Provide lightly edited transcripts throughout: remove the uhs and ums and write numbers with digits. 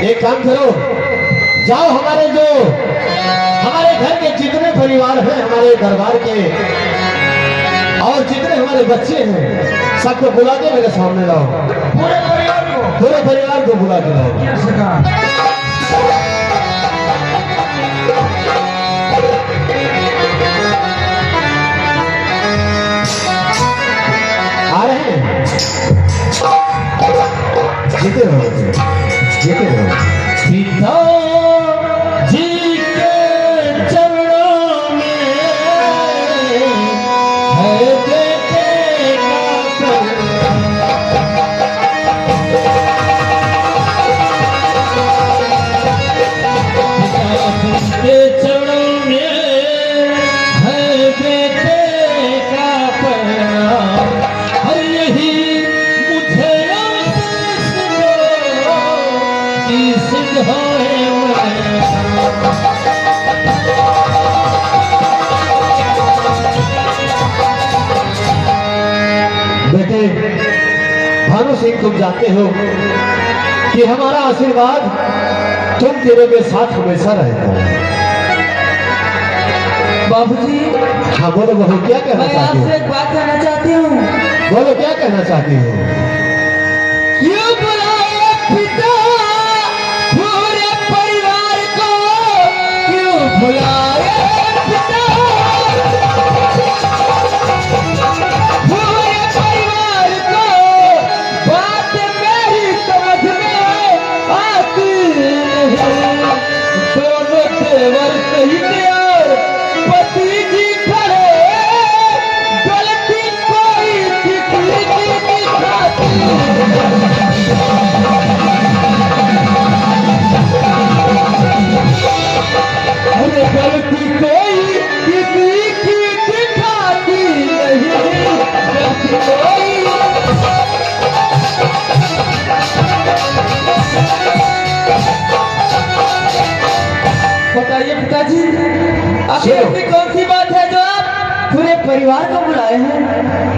एक काम करो, जाओ हमारे घर के जितने परिवार हैं, हमारे दरबार के और जितने हमारे बच्चे हैं, सबको बुला के मेरे सामने लाओ। पूरे परिवार को बुला के लाओ। आ रहे हैं, जीते रहो सीता जी के चरणों में है बेटे का के चरणों में है बेटे का प्रणाम। हर यही मुझे बेटे भानु सिंह, तुम जानते हो कि हमारा आशीर्वाद तुम तेरे के साथ हमेशा रहता है। बाबूजी, हाँ बोलो बहू, क्या कहना मैं चाहती हो? आपसे एक बात कहना चाहती हूँ। बोलो क्या कहना चाहती हो? क्यों बुलाए पिता पूरे परिवार को, क्यों बुलाए पिता पूरे परिवार को? बात मेरी समझ में आती नहीं। दोनों देवर सही और पति जी खड़े, गलती कोई दिखती दिखाती। अरे गलती कोई किसी की दिखाती नहीं, गलती कोई। बताइए पिताजी, आपकी ऐसी कौन सी बात है जो आप पूरे परिवार को बुलाए हैं?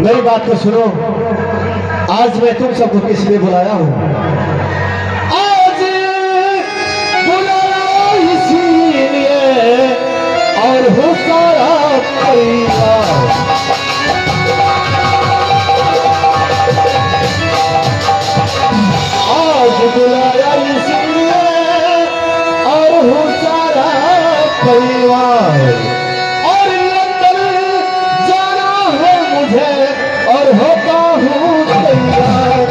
मेरी बात को सुनो, आज मैं तुम सबको किस लिए बुलाया हूँ? आज बुलाया इसीलिए और हो सारा परिवार। आज बुलाया इसीलिए और हो सारा परिवार। और लंदन जाना है मुझे और होता हूँ तैयार।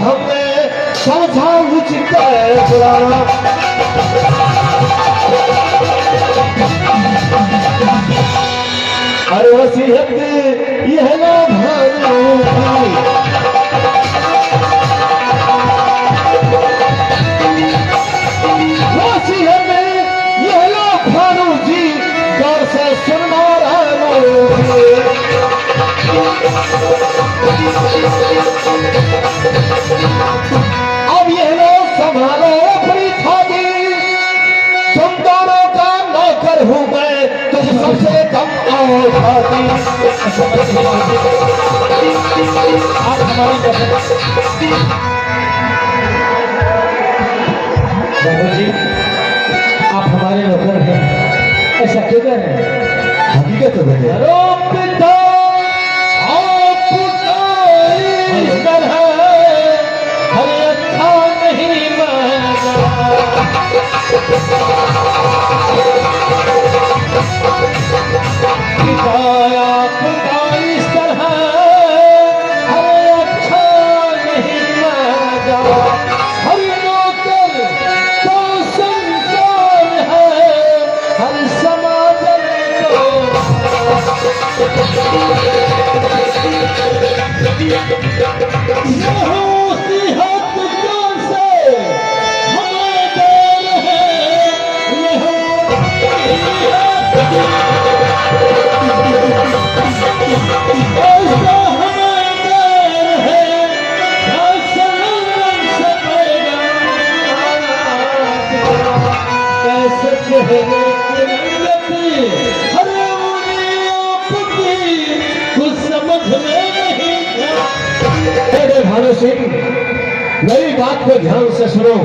हमने समझा उचित पुराना। अरे वसीयत यह ना भानु वसीयत यह ना भानु जी गौर से सुनना अब यह लोग संभालो अपनी थाती, तुम दोनों का नौकर हूं मैं, तुझ सबसे कम औकाती। आप हमारी बाबू जी, आप हमारे नौकर हैं, ऐसा क्यों कह रहे हैं? हकीकत है बेटे। पिता इस तरह हर अच्छा नहीं माना, हर नौकर तो संसार है, हर समाज कुछ समझ में नहीं। भानु सिंह, मेरी बात को ध्यान से सुनो।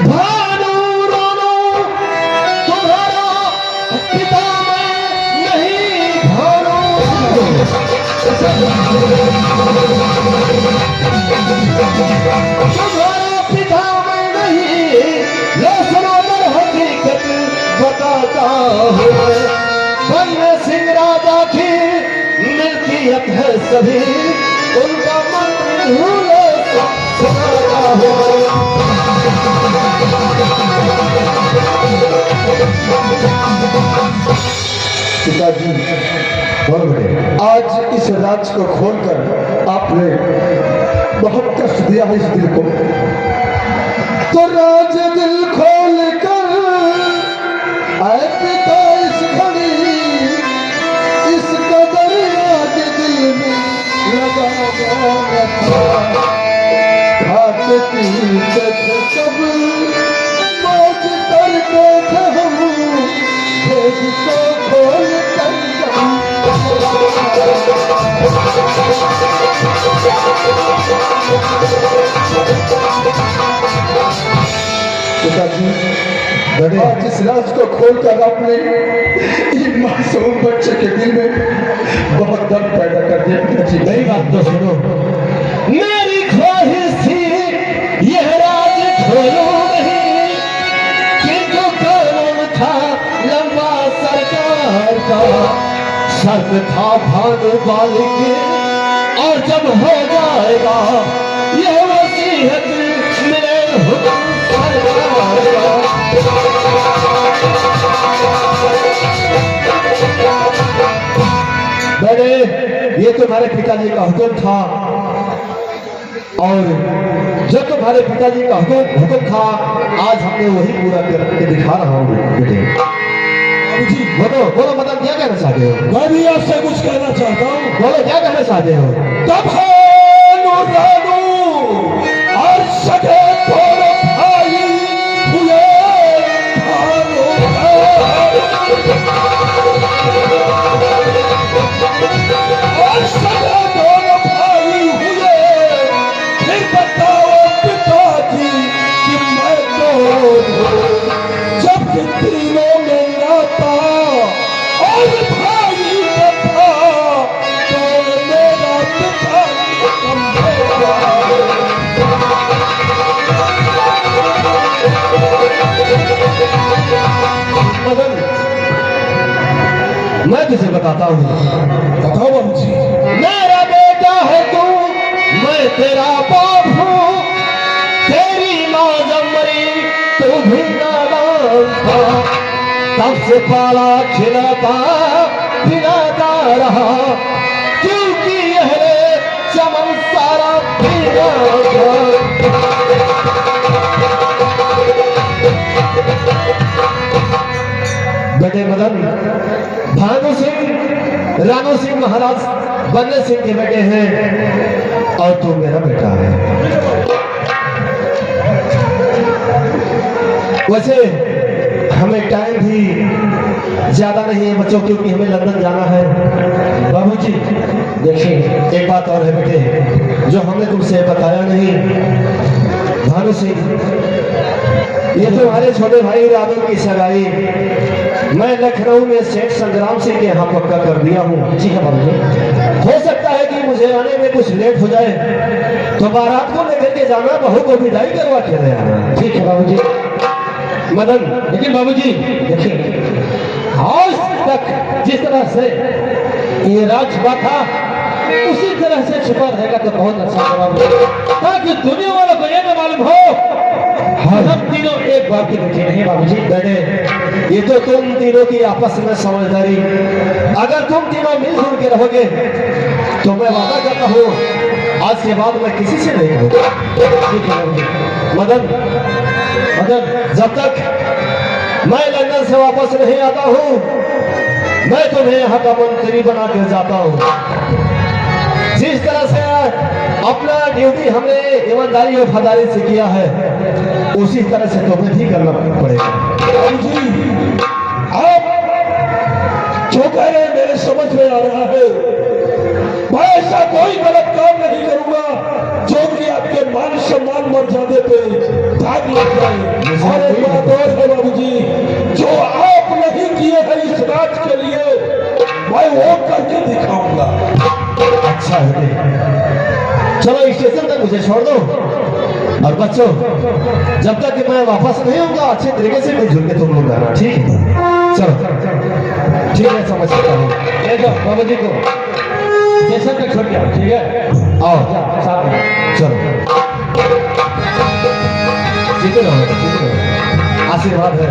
भानु रोनो तुम्हारा पिता मैं नहीं, भानु तुम्हारा पिता मैं नहीं, ये सुनो मैं हकीकत बताता हूँ। बन्ने सिंह राजा की मिल्कियत है सभी, उनका मंत्र हुए सुनाता हूँ। पिताजी, आज इस राज को खोलकर आपने बहुत कष्ट दिया है इस दिल को, तो राज दिल खोल कर आए पिता इस घड़ी, इस कदर आज दिल में लगा रखा। घाट की सब मौज करते थे हम, भेद को खोल कर पिताजी, आज इस राज को खोलकर आपने एक मासूम बच्चे के दिल में बहुत दर्द पैदा कर दिया। पिताजी, मेरी बात तो सुनो। मेरी ख्वाहिश थी यह राज खोलो नहीं, किंतु काम था लंबा सरकार का, शर्त था भानु बालिक और जब हो जाएगा यह वसीयत मिले हुक्म सरकार का। बड़े, ये तुम्हारे पिताजी का हुक्म था, और जब तुम्हारे पिताजी का हुक्म था, आज हमने वही पूरा करके दिखा रहा हूँ बेटे। बोलो बोलो, मतलब क्या कहना चाहते हो? मैं भी आपसे कुछ कहना चाहता हूँ। बोलो, क्या कहना चाहते हो? तब और सगे दोनों भाई हुए, और सगे दोनों भाई हुए, फिर बताओ पिताजी कि मैं तो जब तीनों में नाता और भाई था, तो मेरा पिता मदन, मैं तुझे बताता हूँ। बताओ बाबू जी। मेरा बेटा है तू, मैं मैं तेरा बाप हूँ, तेरी माँ जब मरी तू भी नादान था, तब से पाला खिलाता पिलाता रहा, क्योंकि यह चमन सारा पीना था। बेटे मदन, भानु सिंह रानू सिंह महाराज बन्ने सिंह के बेटे हैं और तू मेरा बेटा है। वैसे हमें टाइम भी ज्यादा नहीं है बच्चों, क्योंकि हमें लंदन जाना है। बाबूजी देखिए, एक बात और है बेटे जो हमने तुमसे बताया नहीं। भानु सिंह, ये तुम्हारे छोटे भाई राधव की सगाई मैं लखनऊ में सेठ संग्राम सिंह के यहाँ पक्का कर दिया हूँ। जी हाँ बाबूजी। हो सकता है कि मुझे आने में कुछ लेट हो जाए, तो बारात को लेकर के जाना, बहू को विदाई करवा के ले आना। ठीक है बाबूजी। मदन, लेकिन बाबूजी देखिए, आज तक जिस तरह से ये राज छुपा था उसी तरह से छुपा रहेगा तो बहुत अच्छा होगा, ताकि दुनिया वालों को ये न मालूम हो हम तीनों एक बाप के बेटे नहीं। बाबूजी बेटे, ये तो तुम तीनों की आपस में समझदारी, अगर तुम तीनों मिलजुल के रहोगे तो मैं वादा करता हूँ आज के बाद मैं किसी से नहीं कहूँगा। मदन, जब तक मैं लंदन से वापस नहीं आता हूँ मैं तुम्हें यहाँ का मंत्री बना के जाता हूँ। जिस तरह से अपना ड्यूटी हमने ईमानदारी और वफादारी से किया है उसी तरह से तुम्हें भी करना पड़ेगा। आप जो कह रहे हैं मेरे समझ में आ रहा है, मैं ऐसा कोई गलत काम नहीं करूंगा जो कि आपके मान सम्मान मर्यादे पे दाग लग जाए। और एक बात और है बाबूजी, जो आप नहीं किए हैं इस राज के लिए मैं वो करके दिखाऊंगा। अच्छा है, चलो स्टेशन तक मुझे छोड़ दो, और बच्चों जब तक कि मैं वापस नहीं होऊंगा अच्छे तरीके से मिलजुल के तुम लोग रहना। ठीक है, चलो ठीक है, समझ सकता हूँ। ले जाओ बाबू जी को स्टेशन तक छोड़ दिया। ठीक है, आओ साथ में चलो। जीते रहो, आशीर्वाद है।